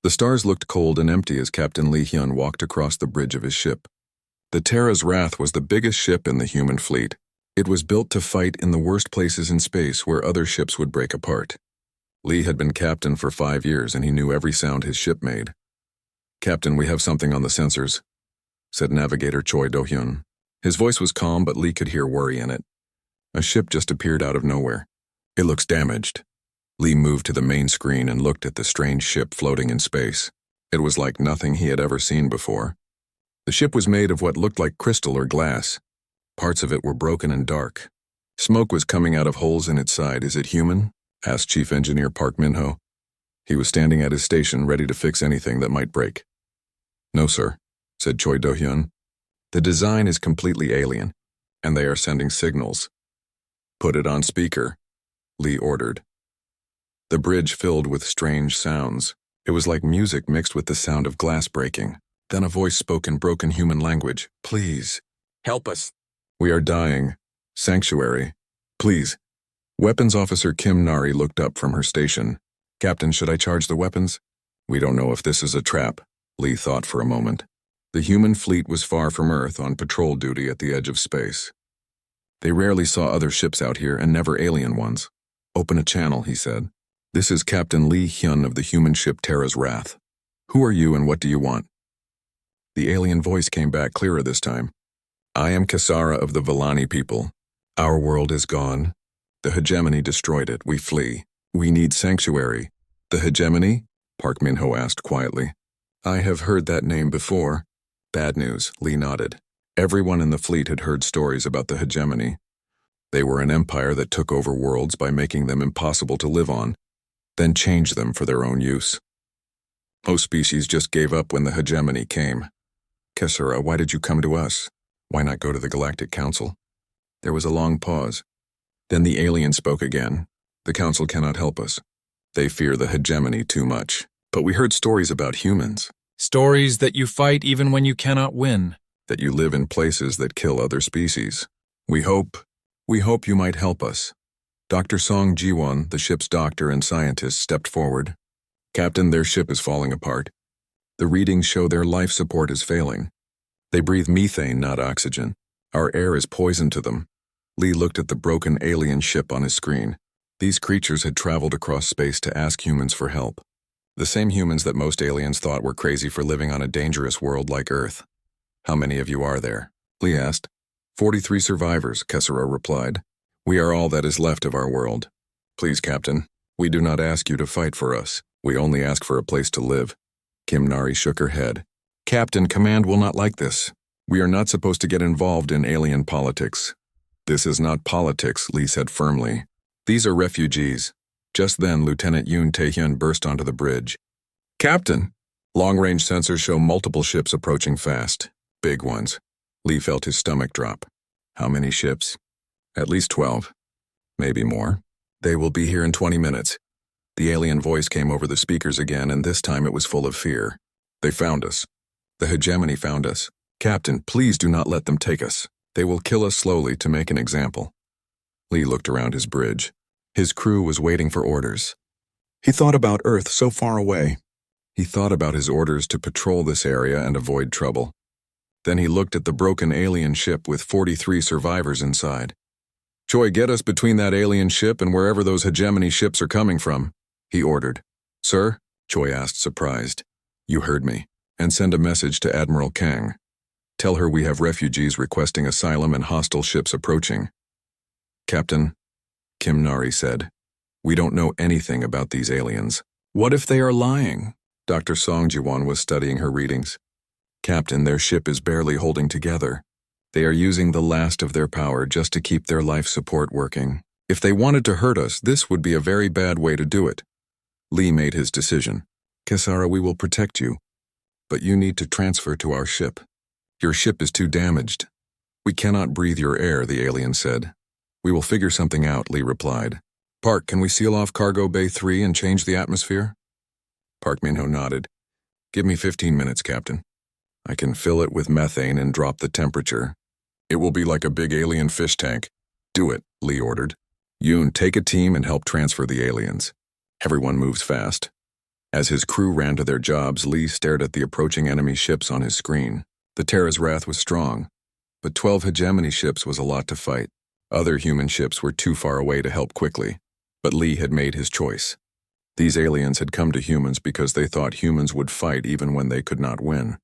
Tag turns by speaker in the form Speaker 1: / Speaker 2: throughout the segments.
Speaker 1: The stars looked cold and empty as Captain Lee Hyun walked across the bridge of his ship. The Terra's Wrath was the biggest ship in the human fleet. It was built to fight in the worst places in space where other ships would break apart. Lee had been captain for 5 years and he knew every sound his ship made. "Captain, we have something on the sensors," said Navigator Choi Do-hyun. His voice was calm, but Lee could hear worry in it. A ship just appeared out of nowhere. "It looks damaged." Lee moved to the main screen and looked at the strange ship floating in space. It was like nothing he had ever seen before. The ship was made of what looked like crystal or glass. Parts of it were broken and dark. Smoke was coming out of holes in its side. "Is it human?" asked Chief Engineer Park Min-ho. He was standing at his station ready to fix anything that might break. "No, sir," said Choi Do-hyun. "The design is completely alien, and they are sending signals." "Put it on speaker," Lee ordered. The bridge filled with strange sounds. It was like music mixed with the sound of glass breaking. Then a voice spoke in broken human language. "Please, help us. We are dying. Sanctuary. Please." Weapons Officer Kim Nari looked up from her station. "Captain, should I charge the weapons?" "We don't know if this is a trap," Lee thought for a moment. The human fleet was far from Earth on patrol duty at the edge of space. They rarely saw other ships out here and never alien ones. "Open a channel," he said. "This is Captain Lee Hyun of the human ship Terra's Wrath. Who are you and what do you want?" The alien voice came back clearer this time. "I am Kasara of the Villani people. Our world is gone. The hegemony destroyed it. We flee. We need sanctuary." "The hegemony?" Park Min-ho asked quietly. "I have heard that name before." "Bad news," Lee nodded. Everyone in the fleet had heard stories about the hegemony. They were an empire that took over worlds by making them impossible to live on, then changed them for their own use. Most species just gave up when the hegemony came. "Kasara, why did you come to us? Why not go to the Galactic Council?" There was a long pause. Then the alien spoke again. "The Council cannot help us. They fear the hegemony too much. But we heard stories about humans.
Speaker 2: Stories that you fight even when you cannot win.
Speaker 1: That you live in places that kill other species. We hope you might help us." Dr. Song Ji-won, the ship's doctor and scientist, stepped forward. "Captain, their ship is falling apart. The readings show their life support is failing. They breathe methane, not oxygen. Our air is poison to them." Lee looked at the broken alien ship on his screen. These creatures had traveled across space to ask humans for help. The same humans that most aliens thought were crazy for living on a dangerous world like Earth. "How many of you are there?" Lee asked. 43 survivors, Kasara replied. "We are all that is left of our world. Please, Captain, we do not ask you to fight for us. We only ask for a place to live." Kim Nari shook her head. "Captain, Command will not like this. We are not supposed to get involved in alien politics." "This is not politics," Lee said firmly. "These are refugees." Just then, Lieutenant Yoon Tae-hyun burst onto the bridge. "Captain!" Long-range sensors show multiple ships approaching fast. Big ones. Lee felt his stomach drop. "How many ships?" "At least 12. Maybe more. They will be here in 20 minutes. The alien voice came over the speakers again, and this time it was full of fear. "They found us. The hegemony found us. Captain, please do not let them take us. They will kill us slowly to make an example." Lee looked around his bridge. His crew was waiting for orders. He thought about Earth so far away. He thought about his orders to patrol this area and avoid trouble. Then he looked at the broken alien ship with 43 survivors inside. "Choi, get us between that alien ship and wherever those hegemony ships are coming from," he ordered. "Sir?" Choi asked, surprised. "You heard me. And send a message to Admiral Kang. Tell her we have refugees requesting asylum and hostile ships approaching." "Captain," Kim Nari said, "we don't know anything about these aliens. What if they are lying?" Dr. Song Ji-won was studying her readings. "Captain, their ship is barely holding together. They are using the last of their power just to keep their life support working. If they wanted to hurt us, this would be a very bad way to do it." Lee made his decision. "Kasara, we will protect you. But you need to transfer to our ship. Your ship is too damaged." "We cannot breathe your air," the alien said. "We will figure something out," Lee replied. "Park, can we seal off Cargo Bay 3 and change the atmosphere?" Park Min-ho nodded. "Give me 15 minutes, Captain. I can fill it with methane and drop the temperature. It will be like a big alien fish tank." "Do it," Lee ordered. "Yoon, take a team and help transfer the aliens. Everyone moves fast." As his crew ran to their jobs, Lee stared at the approaching enemy ships on his screen. The Terra's wrath was strong, but 12 hegemony ships was a lot to fight. Other human ships were too far away to help quickly, but Lee had made his choice. These aliens had come to humans because they thought humans would fight even when they could not win.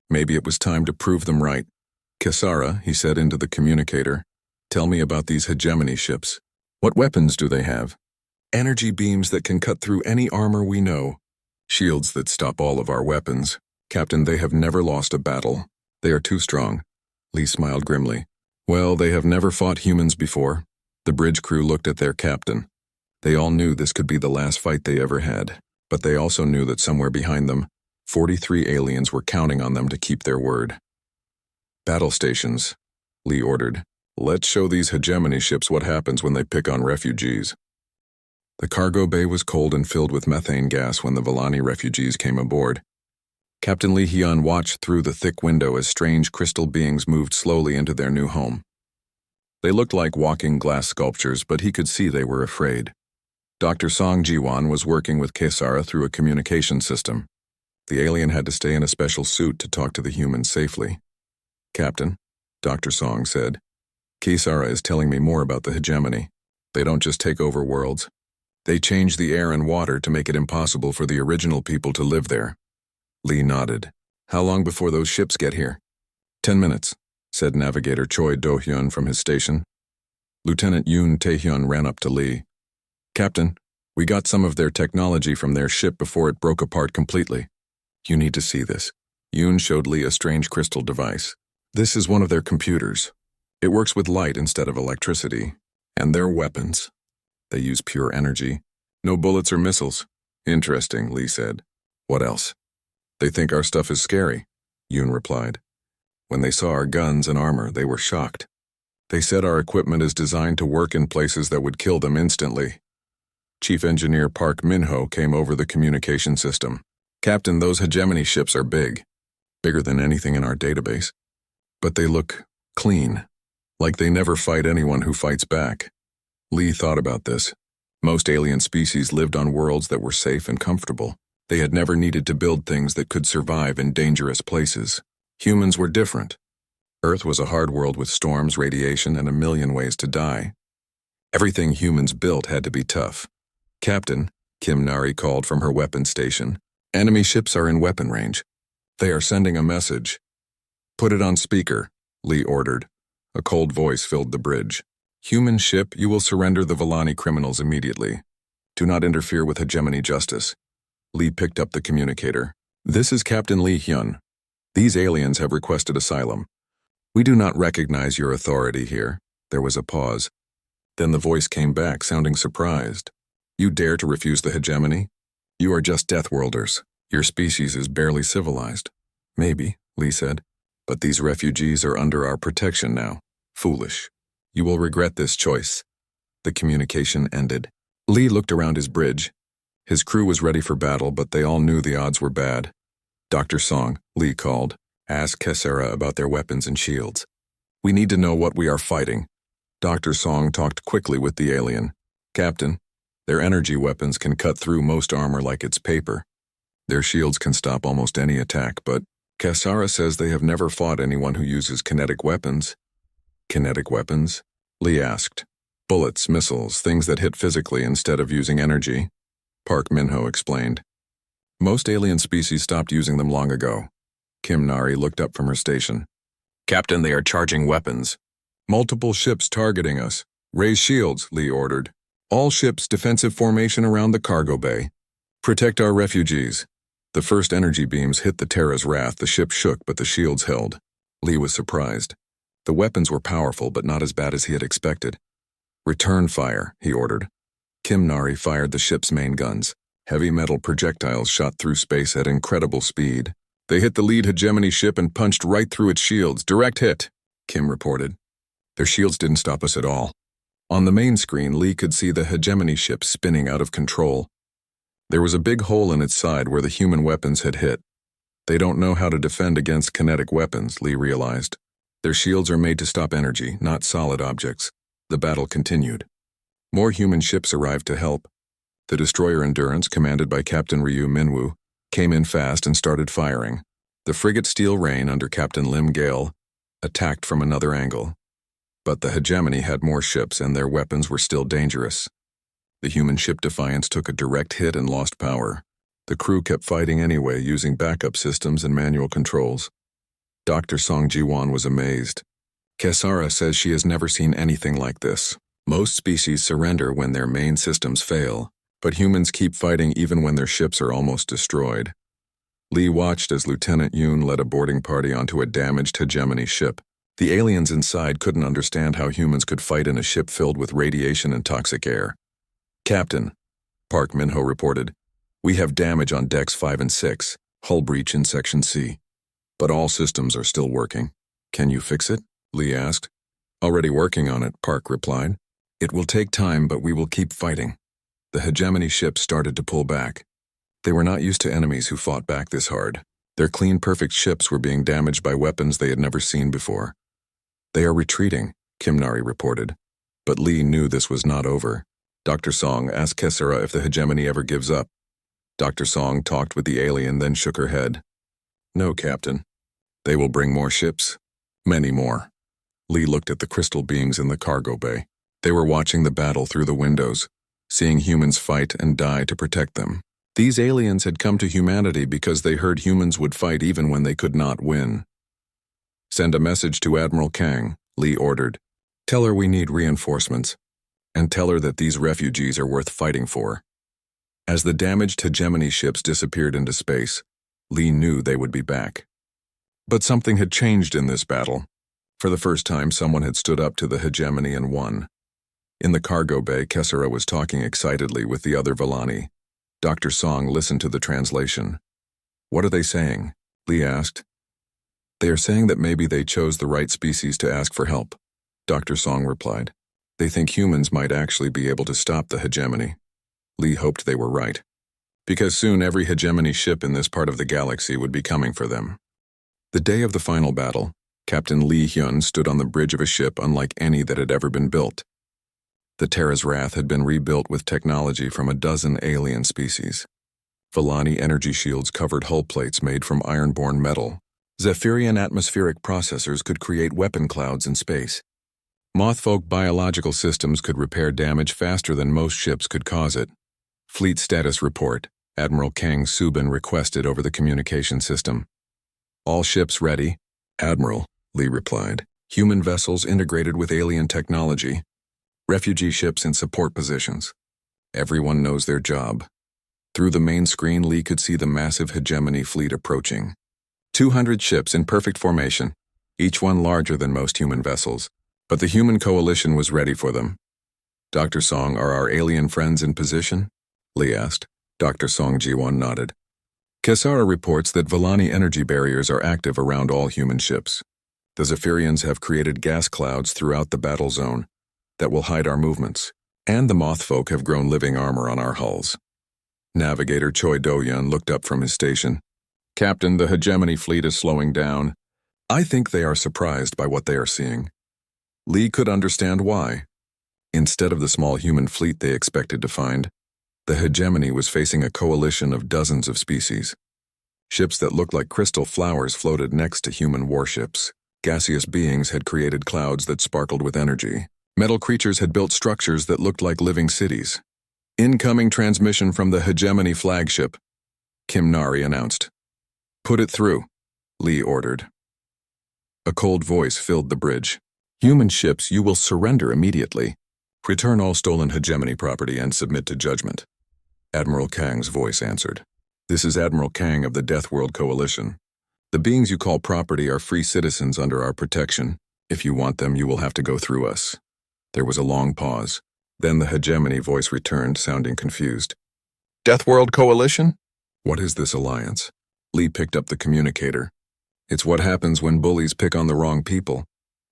Speaker 1: Maybe it was time to prove them right. "Kesara," he said into the communicator, "tell me about these hegemony ships. What weapons do they have?" "Energy beams that can cut through any armor we know. Shields that stop all of our weapons. Captain, they have never lost a battle. They are too strong." Lee smiled grimly. "Well, they have never fought humans before." The bridge crew looked at their captain. They all knew this could be the last fight they ever had, but they also knew that somewhere behind them, 43 aliens were counting on them to keep their word. "Battle stations," Lee ordered. "Let's show these hegemony ships what happens when they pick on refugees." The cargo bay was cold and filled with methane gas when the Villani refugees came aboard. Captain Lee Hyun watched through the thick window as strange crystal beings moved slowly into their new home. They looked like walking glass sculptures, but he could see they were afraid. Dr. Song Ji-won was working with Kesara through a communication system. The alien had to stay in a special suit to talk to the humans safely. "Captain," Dr. Song said, "Kesara is telling me more about the hegemony. They don't just take over worlds. They change the air and water to make it impossible for the original people to live there." Lee nodded. "How long before those ships get here?" 10 minutes, said Navigator Choi Do-hyun from his station. Lieutenant Yoon Tae-hyun ran up to Lee. "Captain, we got some of their technology from their ship before it broke apart completely. You need to see this." Yoon showed Lee a strange crystal device. "This is one of their computers. It works with light instead of electricity. And their weapons. They use pure energy. No bullets or missiles." "Interesting," Lee said. "What else?" "They think our stuff is scary," Yoon replied. "When they saw our guns and armor, they were shocked. They said our equipment is designed to work in places that would kill them instantly." Chief Engineer Park Min-ho came over the communication system. "Captain, those hegemony ships are big. Bigger than anything in our database. But they look clean. Like they never fight anyone who fights back." Lee thought about this. Most alien species lived on worlds that were safe and comfortable. They had never needed to build things that could survive in dangerous places. Humans were different. Earth was a hard world with storms, radiation, and a million ways to die. Everything humans built had to be tough. "Captain," Kim Nari called from her weapons station, "enemy ships are in weapon range. They are sending a message." "Put it on speaker," Lee ordered. A cold voice filled the bridge. "Human ship, you will surrender the Villani criminals immediately. Do not interfere with hegemony justice." Lee picked up the communicator. "This is Captain Lee Hyun. These aliens have requested asylum. We do not recognize your authority here." There was a pause. Then the voice came back, sounding surprised. "You dare to refuse the hegemony? You are just Deathworlders. Your species is barely civilized." "Maybe," Lee said. "But these refugees are under our protection now. Foolish. You will regret this choice." The communication ended. Lee looked around his bridge. His crew was ready for battle, but they all knew the odds were bad. "Dr. Song," Lee called, "ask Kesara about their weapons and shields. We need to know what we are fighting." Dr. Song talked quickly with the alien. "Captain, their energy weapons can cut through most armor like it's paper. Their shields can stop almost any attack, but Kesara says they have never fought anyone who uses kinetic weapons." "Kinetic weapons?" Lee asked. "Bullets, missiles, things that hit physically instead of using energy," Park Min-ho explained. "Most alien species stopped using them long ago." Kim Nari looked up from her station. "Captain, they are charging weapons. Multiple ships targeting us. Raise shields," Lee ordered. "All ships defensive formation around the cargo bay. Protect our refugees." The first energy beams hit the Terra's wrath. The ship shook, but the shields held. Lee was surprised. The weapons were powerful, but not as bad as he had expected. "Return fire," he ordered. Kim Nari fired the ship's main guns. Heavy metal projectiles shot through space at incredible speed. They hit the lead hegemony ship and punched right through its shields. "Direct hit," Kim reported. Their shields didn't stop us at all. On the main screen, Lee could see the hegemony ship spinning out of control. There was a big hole in its side where the human weapons had hit. They don't know how to defend against kinetic weapons, Lee realized. Their shields are made to stop energy, not solid objects. The battle continued. More human ships arrived to help. The destroyer Endurance, commanded by Captain Ryu Minwoo, came in fast and started firing. The frigate Steel Rain under Captain Lim Gale attacked from another angle. But the hegemony had more ships and their weapons were still dangerous. The human ship Defiance took a direct hit and lost power. The crew kept fighting anyway, using backup systems and manual controls. Dr. Song Ji-won was amazed. Kesara says she has never seen anything like this. Most species surrender when their main systems fail, but humans keep fighting even when their ships are almost destroyed. Lee watched as Lieutenant Yoon led a boarding party onto a damaged hegemony ship. The aliens inside couldn't understand how humans could fight in a ship filled with radiation and toxic air. "Captain," Park Min-ho reported, "we have damage on decks 5 and 6, hull breach in Section C. But all systems are still working. Can you fix it?" Lee asked. "Already working on it," Park replied. "It will take time, but we will keep fighting." The hegemony ships started to pull back. They were not used to enemies who fought back this hard. Their clean, perfect ships were being damaged by weapons they had never seen before. "They are retreating," Kim Nari reported. But Lee knew this was not over. Dr. Song asked Kesara if the hegemony ever gives up. Dr. Song talked with the alien, then shook her head. "No, Captain. They will bring more ships. Many more." Lee looked at the crystal beings in the cargo bay. They were watching the battle through the windows, seeing humans fight and die to protect them. These aliens had come to humanity because they heard humans would fight even when they could not win. "Send a message to Admiral Kang," Lee ordered. "Tell her we need reinforcements, and tell her that these refugees are worth fighting for." As the damaged hegemony ships disappeared into space, Lee knew they would be back. But something had changed in this battle. For the first time, someone had stood up to the hegemony and won. In the cargo bay, Kesara was talking excitedly with the other Villani. Dr. Song listened to the translation. "What are they saying?" Lee asked. "They are saying that maybe they chose the right species to ask for help," Dr. Song replied. "They think humans might actually be able to stop the hegemony." Lee hoped they were right, because soon every hegemony ship in this part of the galaxy would be coming for them. The day of the final battle, Captain Lee Hyun stood on the bridge of a ship unlike any that had ever been built. The Terra's Wrath had been rebuilt with technology from a dozen alien species. Villani energy shields covered hull plates made from iron-borne metal. Zephyrian atmospheric processors could create weapon clouds in space. Mothfolk biological systems could repair damage faster than most ships could cause it. "Fleet status report," Admiral Kang Subin requested over the communication system. "All ships ready." "Admiral," Lee replied. "Human vessels integrated with alien technology. Refugee ships in support positions. Everyone knows their job." Through the main screen, Lee could see the massive hegemony fleet approaching. 200 ships in perfect formation, each one larger than most human vessels. But the human coalition was ready for them. "Dr. Song, are our alien friends in position?" Lee asked. Dr. Song Ji-won nodded. "Kesara reports that Villani energy barriers are active around all human ships. The Zephyrians have created gas clouds throughout the battle zone that will hide our movements, and the Mothfolk have grown living armor on our hulls." Navigator Choi Do-yeon looked up from his station. "Captain, the hegemony fleet is slowing down. I think they are surprised by what they are seeing." Lee could understand why. Instead of the small human fleet they expected to find, the hegemony was facing a coalition of dozens of species. Ships that looked like crystal flowers floated next to human warships. Gaseous beings had created clouds that sparkled with energy. Metal creatures had built structures that looked like living cities. "Incoming transmission from the hegemony flagship," Kim Nari announced. "Put it through," Lee ordered. A cold voice filled the bridge. "Human ships, you will surrender immediately. Return all stolen hegemony property and submit to judgment." Admiral Kang's voice answered. "This is Admiral Kang of the Deathworld Coalition. The beings you call property are free citizens under our protection. If you want them, you will have to go through us." There was a long pause. Then the hegemony voice returned, sounding confused. "Deathworld Coalition? What is this alliance?" Lee picked up the communicator. "It's what happens when bullies pick on the wrong people.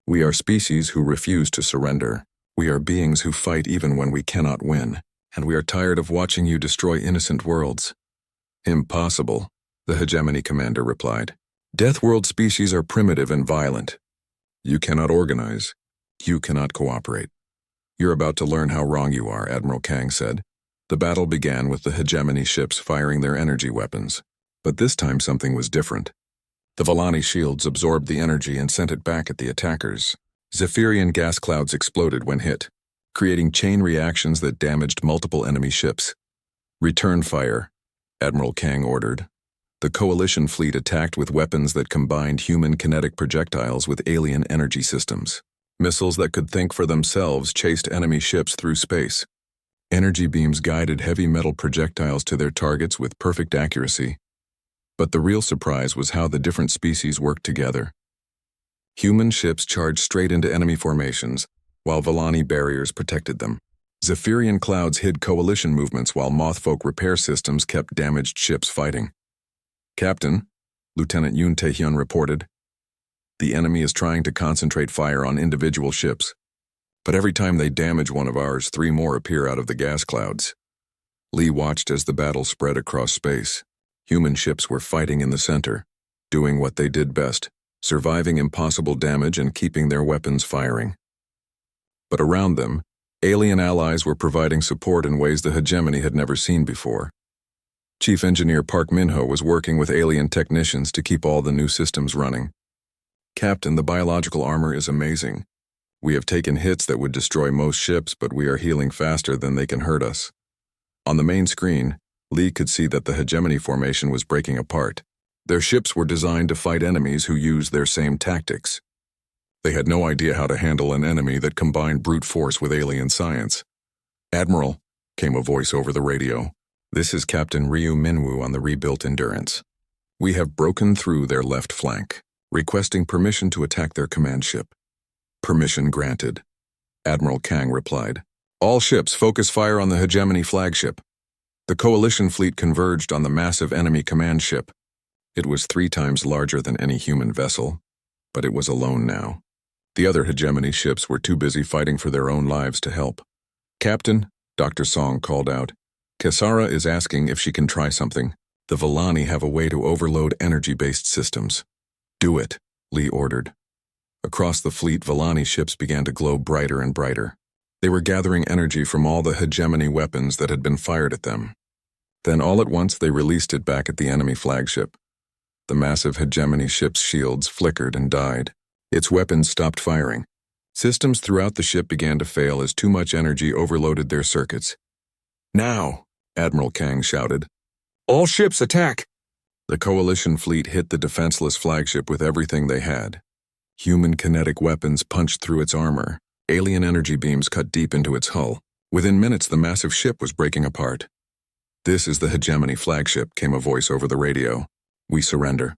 Speaker 1: We are species who refuse to surrender. We are beings who fight even when we cannot win, and we are tired of watching you destroy innocent worlds." "Impossible," the hegemony commander replied. "Deathworld species are primitive and violent. You cannot organize. You cannot cooperate." "You're about to learn how wrong you are," Admiral Kang said. The battle began with the hegemony ships firing their energy weapons. But this time something was different. The Volani shields absorbed the energy and sent it back at the attackers. Zephyrian gas clouds exploded when hit, creating chain reactions that damaged multiple enemy ships. "Return fire," Admiral Kang ordered. The Coalition fleet attacked with weapons that combined human kinetic projectiles with alien energy systems. Missiles that could think for themselves chased enemy ships through space. Energy beams guided heavy metal projectiles to their targets with perfect accuracy. But the real surprise was how the different species worked together. Human ships charged straight into enemy formations, while Volani barriers protected them. Zephyrian clouds hid Coalition movements while Mothfolk repair systems kept damaged ships fighting. "Captain," Lieutenant Yoon Tae-hyun reported, "the enemy is trying to concentrate fire on individual ships. But every time they damage one of ours, 3 more appear out of the gas clouds." Lee watched as the battle spread across space. Human ships were fighting in the center, doing what they did best, surviving impossible damage and keeping their weapons firing. But around them, alien allies were providing support in ways the hegemony had never seen before. Chief Engineer Park Min-ho was working with alien technicians to keep all the new systems running. "Captain, the biological armor is amazing. We have taken hits that would destroy most ships, but we are healing faster than they can hurt us." On the main screen, Lee could see that the hegemony formation was breaking apart. Their ships were designed to fight enemies who used their same tactics. They had no idea how to handle an enemy that combined brute force with alien science. "Admiral," came a voice over the radio. "This is Captain Ryu Minwoo on the rebuilt Endurance. We have broken through their left flank, requesting permission to attack their command ship." "Permission granted," Admiral Kang replied. "All ships focus fire on the hegemony flagship." The Coalition fleet converged on the massive enemy command ship. It was 3 times larger than any human vessel, but it was alone now. The other hegemony ships were too busy fighting for their own lives to help. "Captain," Dr. Song called out, "Kasara is asking if she can try something. The Volani have a way to overload energy-based systems." "Do it," Lee ordered. Across the fleet, Volani ships began to glow brighter and brighter. They were gathering energy from all the hegemony weapons that had been fired at them. Then all at once they released it back at the enemy flagship. The massive hegemony ship's shields flickered and died. Its weapons stopped firing. Systems throughout the ship began to fail as too much energy overloaded their circuits. "Now!" Admiral Kang shouted. "All ships attack!" The Coalition fleet hit the defenseless flagship with everything they had. Human kinetic weapons punched through its armor. Alien energy beams cut deep into its hull. Within minutes, the massive ship was breaking apart. "This is the hegemony flagship," came a voice over the radio. "We surrender.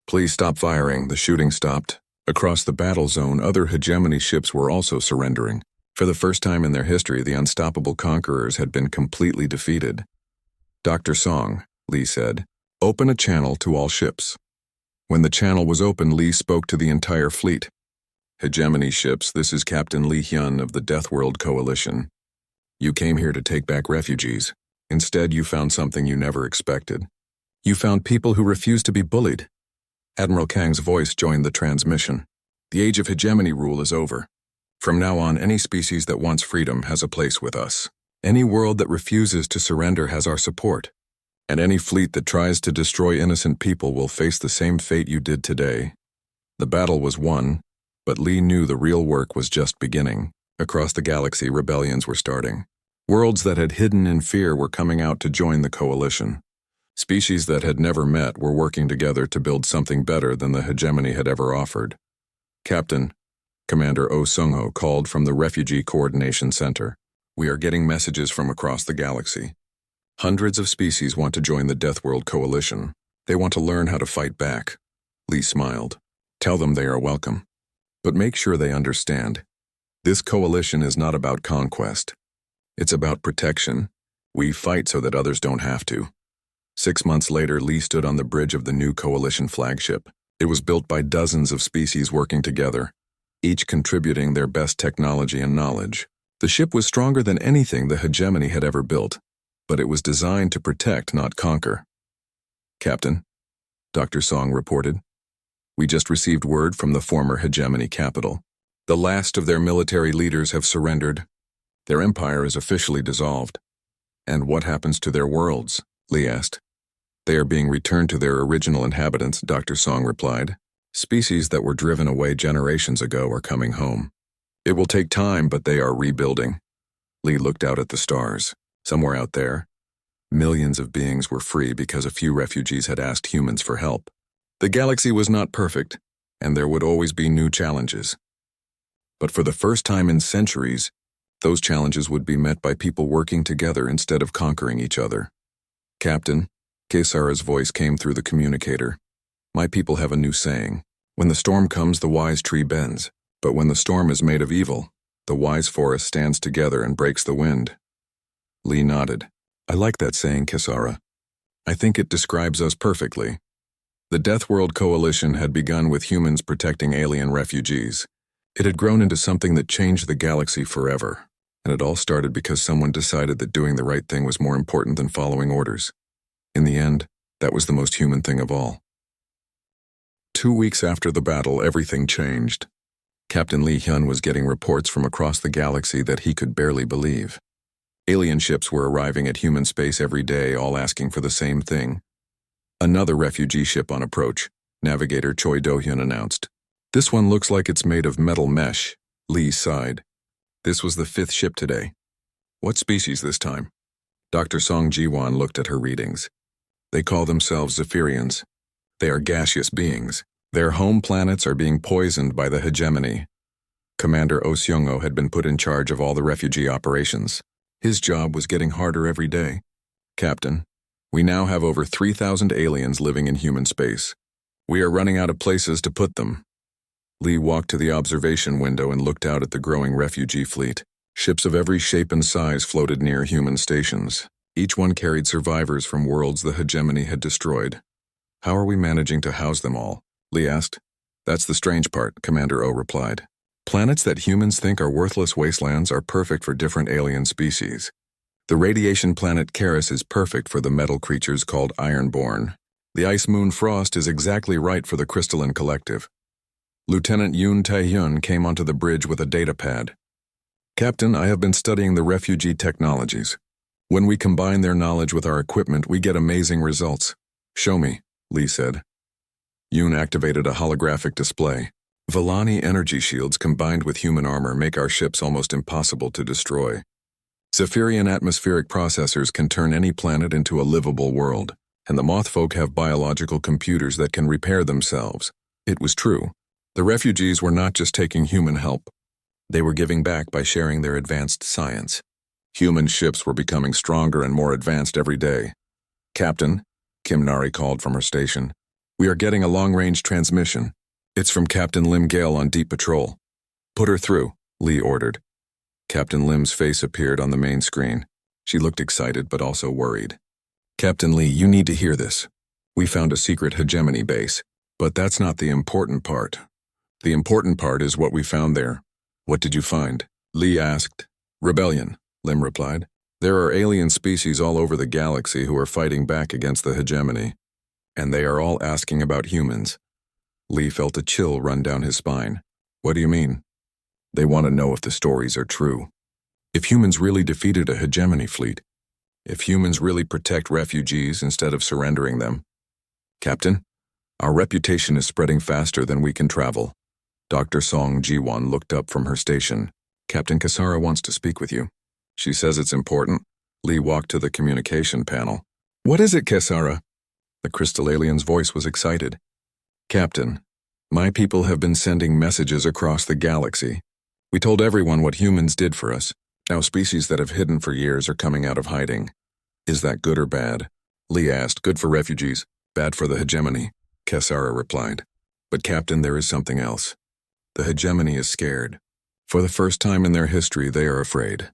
Speaker 1: Please stop firing." The shooting stopped. Across the battle zone, other hegemony ships were also surrendering. For the first time in their history, the unstoppable conquerors had been completely defeated. "Dr. Song," Lee said, "open a channel to all ships." When the channel was open, Lee spoke to the entire fleet. "Hegemony ships, this is Captain Lee Hyun of the Deathworld Coalition. You came here to take back refugees. Instead, you found something you never expected. You found people who refused to be bullied." Admiral Kang's voice joined the transmission. "The age of hegemony rule is over. From now on, any species that wants freedom has a place with us. Any world that refuses to surrender has our support. And any fleet that tries to destroy innocent people will face the same fate you did today." The battle was won, but Lee knew the real work was just beginning. Across the galaxy, rebellions were starting. Worlds that had hidden in fear were coming out to join the Coalition. Species that had never met were working together to build something better than the hegemony had ever offered. "Captain," Commander Oh Sung-ho called from the Refugee Coordination Center, "we are getting messages from across the galaxy. Hundreds of species want to join the Deathworld Coalition. They want to learn how to fight back." Lee smiled. "Tell them they are welcome. But make sure they understand. This coalition is not about conquest. It's about protection. We fight so that others don't have to." 6 months later, Lee stood on the bridge of the new coalition flagship. It was built by dozens of species working together, each contributing their best technology and knowledge. The ship was stronger than anything the hegemony had ever built, but it was designed to protect, not conquer. "Captain," Dr. Song reported, "we just received word from the former hegemony capital. The last of their military leaders have surrendered. Their empire is officially dissolved. And what happens to their worlds? Lee asked. They are being returned to their original inhabitants, Dr. Song replied. Species that were driven away generations ago are coming home. It will take time, but they are rebuilding. Lee looked out at the stars. Somewhere out there, millions of beings were free because a few refugees had asked humans for help. The galaxy was not perfect, and there would always be new challenges. But for the first time in centuries, those challenges would be met by people working together instead of conquering each other. Captain, Kesara's voice came through the communicator. My people have a new saying. When the storm comes, the wise tree bends. But when the storm is made of evil, the wise forest stands together and breaks the wind. Lee nodded. I like that saying, Kesara. I think it describes us perfectly. The Deathworld Coalition had begun with humans protecting alien refugees. It had grown into something that changed the galaxy forever. And it all started because someone decided that doing the right thing was more important than following orders. In the end, that was the most human thing of all. 2 weeks after the battle, everything changed. Captain Lee Hyun was getting reports from across the galaxy that he could barely believe. Alien ships were arriving at human space every day, all asking for the same thing. Another refugee ship on approach, Navigator Choi Do-hyun announced. This one looks like it's made of metal mesh, Lee sighed. This was the 5th ship today. What species this time? Dr. Song Ji-won looked at her readings. They call themselves Zephyrians. They are gaseous beings. Their home planets are being poisoned by the hegemony. Commander Oh Seung-ho had been put in charge of all the refugee operations. His job was getting harder every day. Captain, we now have over 3,000 aliens living in human space. We are running out of places to put them. Lee walked to the observation window and looked out at the growing refugee fleet. Ships of every shape and size floated near human stations. Each one carried survivors from worlds the hegemony had destroyed. How are we managing to house them all? Lee asked. That's the strange part, Commander O replied. Planets that humans think are worthless wastelands are perfect for different alien species. The radiation planet Karis is perfect for the metal creatures called Ironborn. The ice moon Frost is exactly right for the crystalline collective. Lieutenant Yoon Tae-hyun came onto the bridge with a data pad. Captain, I have been studying the refugee technologies. When we combine their knowledge with our equipment, we get amazing results. Show me, Lee said. Yoon activated a holographic display. Vellani energy shields combined with human armor make our ships almost impossible to destroy. Zephyrian atmospheric processors can turn any planet into a livable world, and the Mothfolk have biological computers that can repair themselves. It was true. The refugees were not just taking human help. They were giving back by sharing their advanced science. Human ships were becoming stronger and more advanced every day. Captain, Kim Nari called from her station. We are getting a long-range transmission. It's from Captain Lim Gale on Deep Patrol. Put her through, Lee ordered. Captain Lim's face appeared on the main screen. She looked excited but also worried. Captain Lee, you need to hear this. We found a secret hegemony base, but that's not the important part. The important part is what we found there. What did you find? Lee asked. Rebellion, Lim replied. There are alien species all over the galaxy who are fighting back against the hegemony. And they are all asking about humans. Lee felt a chill run down his spine. What do you mean? They want to know if the stories are true. If humans really defeated a hegemony fleet. If humans really protect refugees instead of surrendering them. Captain, our reputation is spreading faster than we can travel. Dr. Song Ji-won looked up from her station. Captain Kesara wants to speak with you. She says it's important. Lee walked to the communication panel. What is it, Kesara? The crystal alien's voice was excited. Captain, my people have been sending messages across the galaxy. We told everyone what humans did for us. Now species that have hidden for years are coming out of hiding. Is that good or bad? Lee asked. Good for refugees, bad for the hegemony, Kesara replied. But Captain, there is something else. The hegemony is scared. For the first time in their history, they are afraid.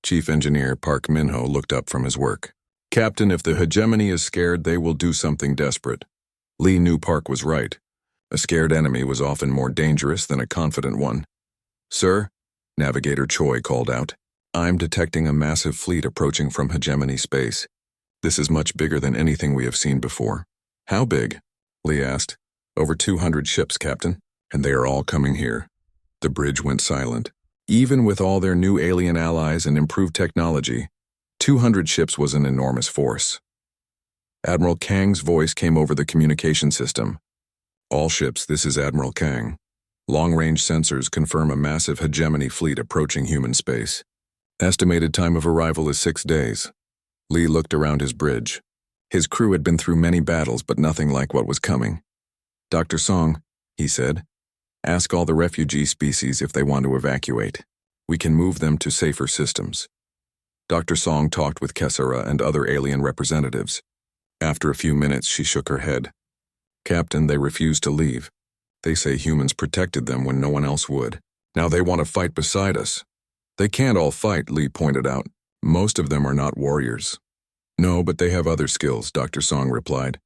Speaker 1: Chief Engineer Park Min-ho looked up from his work. Captain, if the hegemony is scared, they will do something desperate. Lee knew Park was right. A scared enemy was often more dangerous than a confident one. Sir, Navigator Choi called out. I'm detecting a massive fleet approaching from hegemony space. This is much bigger than anything we have seen before. How big? Lee asked. Over 200 ships, Captain, and they are all coming here. The bridge went silent. Even with all their new alien allies and improved technology, 200 ships was an enormous force. Admiral Kang's voice came over the communication system. All ships, this is Admiral Kang. Long-range sensors confirm a massive hegemony fleet approaching human space. Estimated time of arrival is 6 days. Lee looked around his bridge. His crew had been through many battles, but nothing like what was coming. Dr. Song, he said, ask all the refugee species if they want to evacuate. We can move them to safer systems. Dr. Song talked with Kessara and other alien representatives. After a few minutes, she shook her head. Captain, they refused to leave. They say humans protected them when no one else would. Now they want to fight beside us. They can't all fight, Lee pointed out. Most of them are not warriors. No, but they have other skills, Dr. Song replied.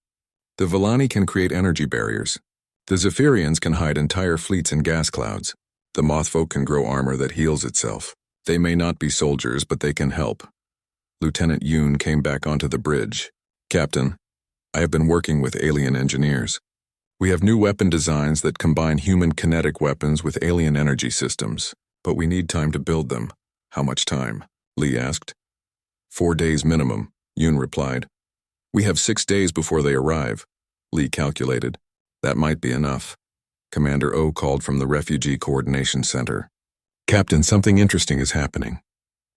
Speaker 1: The Villani can create energy barriers. The Zephyrians can hide entire fleets in gas clouds. The Mothfolk can grow armor that heals itself. They may not be soldiers, but they can help. Lieutenant Yoon came back onto the bridge. Captain, I have been working with alien engineers. We have new weapon designs that combine human kinetic weapons with alien energy systems, but we need time to build them. How much time? Lee asked. 4 days minimum, Yoon replied. We have 6 days before they arrive, Lee calculated. That might be enough. Commander O called from the Refugee Coordination Center. Captain, something interesting is happening.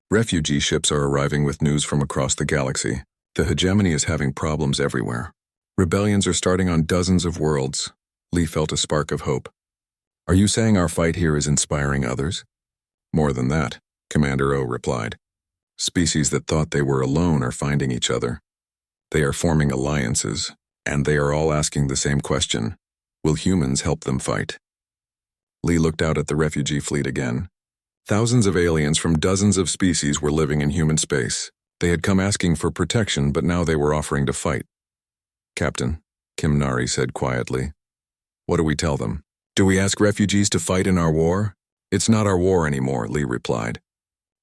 Speaker 1: Refugee ships are arriving with news from across the galaxy. The hegemony is having problems everywhere. Rebellions are starting on dozens of worlds. Lee felt a spark of hope. Are you saying our fight here is inspiring others? More than that, Commander O replied. Species that thought they were alone are finding each other. They are forming alliances, and they are all asking the same question. Will humans help them fight? Lee looked out at the refugee fleet again. Thousands of aliens from dozens of species were living in human space. They had come asking for protection, but now they were offering to fight. Captain, Kim Nari said quietly. What do we tell them? Do we ask refugees to fight in our war? It's not our war anymore, Lee replied.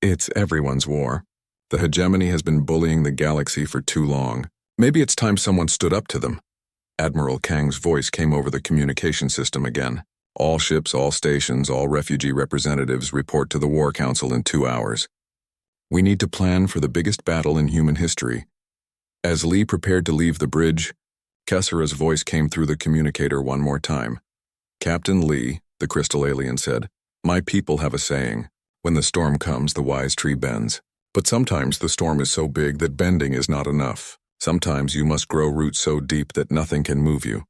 Speaker 1: It's everyone's war. The hegemony has been bullying the galaxy for too long. Maybe it's time someone stood up to them. Admiral Kang's voice came over the communication system again. All ships, all stations, all refugee representatives report to the War Council in 2 hours. We need to plan for the biggest battle in human history. As Lee prepared to leave the bridge, Kessara's voice came through the communicator one more time. Captain Lee, the crystal alien said, my people have a saying, when the storm comes, the wise tree bends. But sometimes the storm is so big that bending is not enough. Sometimes you must grow roots so deep that nothing can move you.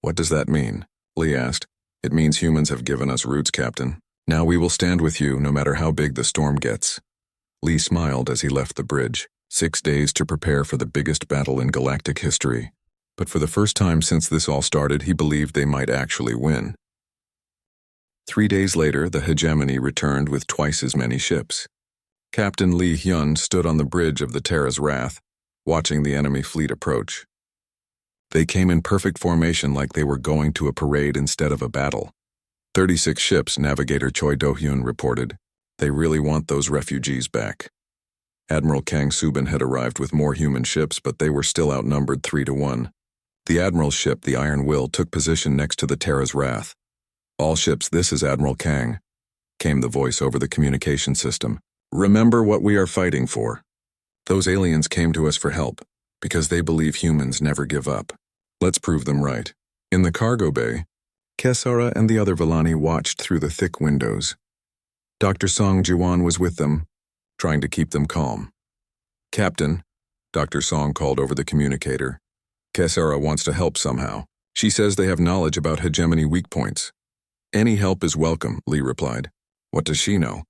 Speaker 1: What does that mean? Lee asked. It means humans have given us roots, Captain. Now we will stand with you no matter how big the storm gets. Lee smiled as he left the bridge. 6 days to prepare for the biggest battle in galactic history. But for the first time since this all started, he believed they might actually win. 3 days later, the hegemony returned with twice as many ships. Captain Lee Hyun stood on the bridge of the Terra's Wrath, watching the enemy fleet approach. They came in perfect formation like they were going to a parade instead of a battle. 36 ships, Navigator Choi Do-hyun reported. They really want those refugees back. Admiral Kang Subin had arrived with more human ships, but they were still outnumbered 3-1. The Admiral's ship, the Iron Will, took position next to the Terra's Wrath. All ships, this is Admiral Kang, came the voice over the communication system. Remember what we are fighting for. Those aliens came to us for help, because they believe humans never give up. Let's prove them right. In the cargo bay, Kessara and the other Villani watched through the thick windows. Dr. Song Ji-won was with them, trying to keep them calm. Captain, Dr. Song called over the communicator. Kessara wants to help somehow. She says they have knowledge about hegemony weak points. Any help is welcome, Lee replied. What does she know?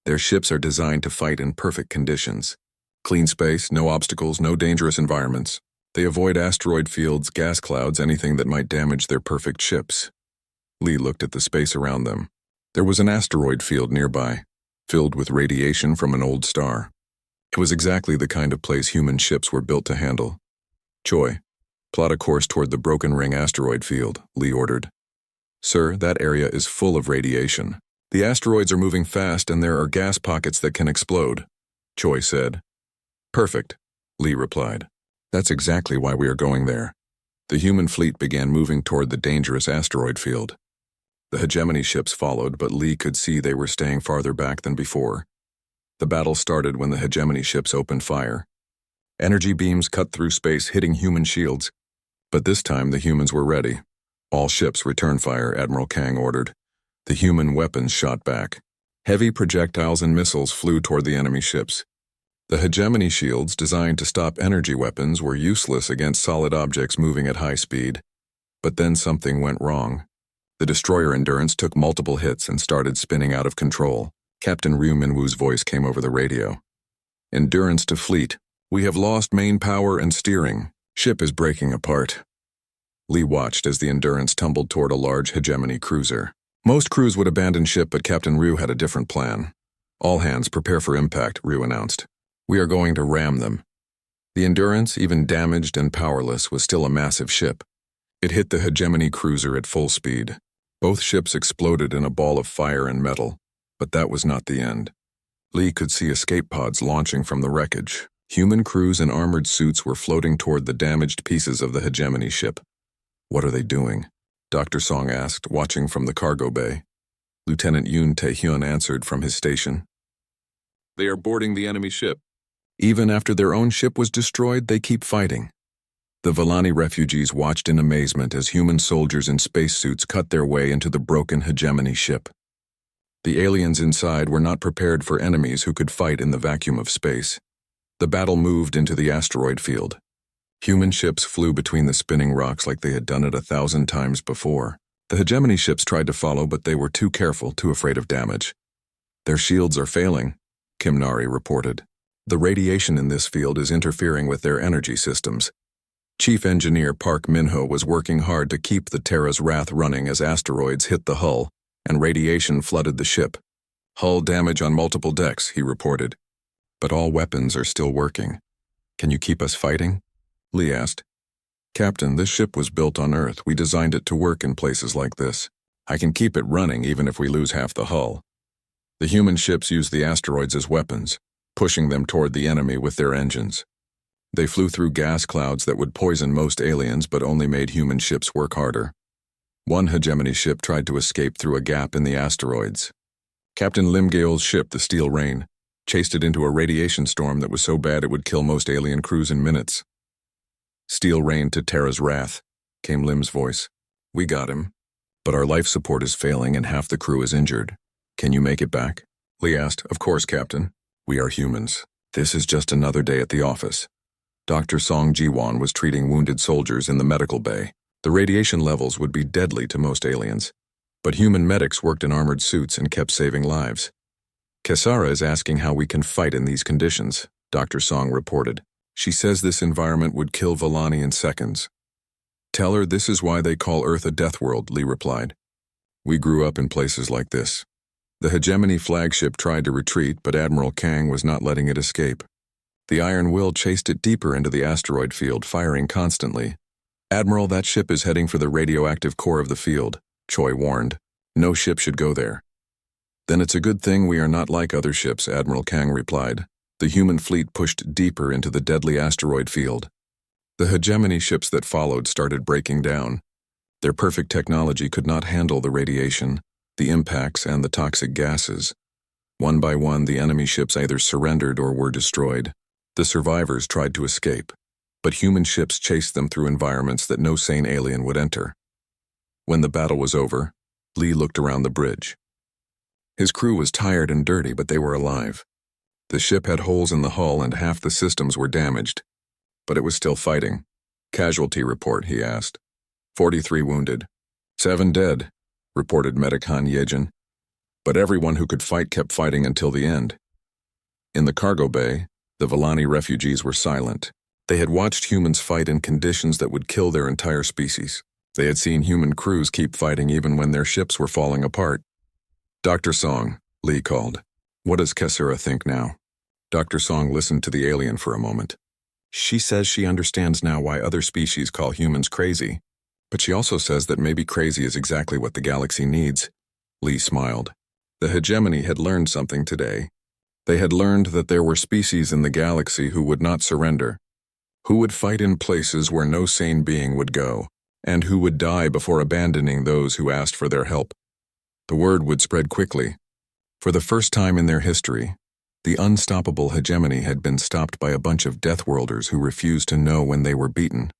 Speaker 1: Their ships are designed to fight in perfect conditions. Clean space, no obstacles, no dangerous environments. They avoid asteroid fields, gas clouds, anything that might damage their perfect ships. Lee looked at the space around them. There was an asteroid field nearby, filled with radiation from an old star. It was exactly the kind of place human ships were built to handle. Choi, plot a course toward the Broken Ring asteroid field, Lee ordered. Sir, that area is full of radiation. The asteroids are moving fast and there are gas pockets that can explode, Choi said. Perfect, Lee replied. That's exactly why we are going there. The human fleet began moving toward the dangerous asteroid field. The hegemony ships followed, but Lee could see they were staying farther back than before. The battle started when the hegemony ships opened fire. Energy beams cut through space, hitting human shields. But this time the humans were ready. All ships return fire, Admiral Kang ordered. The human weapons shot back. Heavy projectiles and missiles flew toward the enemy ships. The hegemony shields, designed to stop energy weapons, were useless against solid objects moving at high speed. But then something went wrong. The destroyer Endurance took multiple hits and started spinning out of control. Captain Ryu Minwoo's voice came over the radio. Endurance to fleet. We have lost main power and steering. Ship is breaking apart. Lee watched as the Endurance tumbled toward a large hegemony cruiser. Most crews would abandon ship, but Captain Ryu had a different plan. All hands prepare for impact, Ryu announced. We are going to ram them. The Endurance, even damaged and powerless, was still a massive ship. It hit the hegemony cruiser at full speed. Both ships exploded in a ball of fire and metal, but that was not the end. Lee could see escape pods launching from the wreckage. Human crews in armored suits were floating toward the damaged pieces of the hegemony ship. What are they doing? Dr. Song asked, watching from the cargo bay. Lieutenant Yoon Tae-hyun answered from his station. They are boarding the enemy ship. Even after their own ship was destroyed, they keep fighting. The Vellani refugees watched in amazement as human soldiers in spacesuits cut their way into the broken hegemony ship. The aliens inside were not prepared for enemies who could fight in the vacuum of space. The battle moved into the asteroid field. Human ships flew between the spinning rocks like they had done it 1,000 times before. The hegemony ships tried to follow, but they were too careful, too afraid of damage. Their shields are failing, Kim Nari reported. The radiation in this field is interfering with their energy systems. Chief Engineer Park Min-ho was working hard to keep the Terra's Wrath running as asteroids hit the hull and radiation flooded the ship. Hull damage on multiple decks, he reported. But all weapons are still working. Can you keep us fighting? Lee asked. Captain, this ship was built on Earth. We designed it to work in places like this. I can keep it running even if we lose half the hull. The human ships use the asteroids as weapons, pushing them toward the enemy with their engines. They flew through gas clouds that would poison most aliens but only made human ships work harder. One hegemony ship tried to escape through a gap in the asteroids. Captain Lim Gaol's ship, the Steel Rain, chased it into a radiation storm that was so bad it would kill most alien crews in minutes. Steel Rain to Terra's Wrath, came Lim's voice. We got him. But our life support is failing and half the crew is injured. Can you make it back? Lee asked. Of course, Captain. We are humans. This is just another day at the office. Dr. Song Ji-won was treating wounded soldiers in the medical bay. The radiation levels would be deadly to most aliens. But human medics worked in armored suits and kept saving lives. Kesara is asking how we can fight in these conditions, Dr. Song reported. She says this environment would kill Vellani in seconds. Tell her this is why they call Earth a Deathworld, Lee replied. We grew up in places like this. The hegemony flagship tried to retreat, but Admiral Kang was not letting it escape. The Iron Will chased it deeper into the asteroid field, firing constantly. Admiral, that ship is heading for the radioactive core of the field, Choi warned. No ship should go there. Then it's a good thing we are not like other ships, Admiral Kang replied. The human fleet pushed deeper into the deadly asteroid field. The hegemony ships that followed started breaking down. Their perfect technology could not handle the radiation, the impacts, and the toxic gases. One by one, the enemy ships either surrendered or were destroyed. The survivors tried to escape, but human ships chased them through environments that no sane alien would enter. When the battle was over, Lee looked around the bridge. His crew was tired and dirty, but they were alive. The ship had holes in the hull and half the systems were damaged, but it was still fighting. Casualty report, he asked. 43 wounded. 7 dead, reported medic Han Yejin. But everyone who could fight kept fighting until the end. In the cargo bay, the Vellani refugees were silent. They had watched humans fight in conditions that would kill their entire species. They had seen human crews keep fighting even when their ships were falling apart. Dr. Song, Lee called. What does Kesara think now? Dr. Song listened to the alien for a moment. She says she understands now why other species call humans crazy, but she also says that maybe crazy is exactly what the galaxy needs. Lee smiled. The hegemony had learned something today. They had learned that there were species in the galaxy who would not surrender, who would fight in places where no sane being would go, and who would die before abandoning those who asked for their help. The word would spread quickly. For the first time in their history, The unstoppable hegemony had been stopped by a bunch of Deathworlders who refused to know when they were beaten.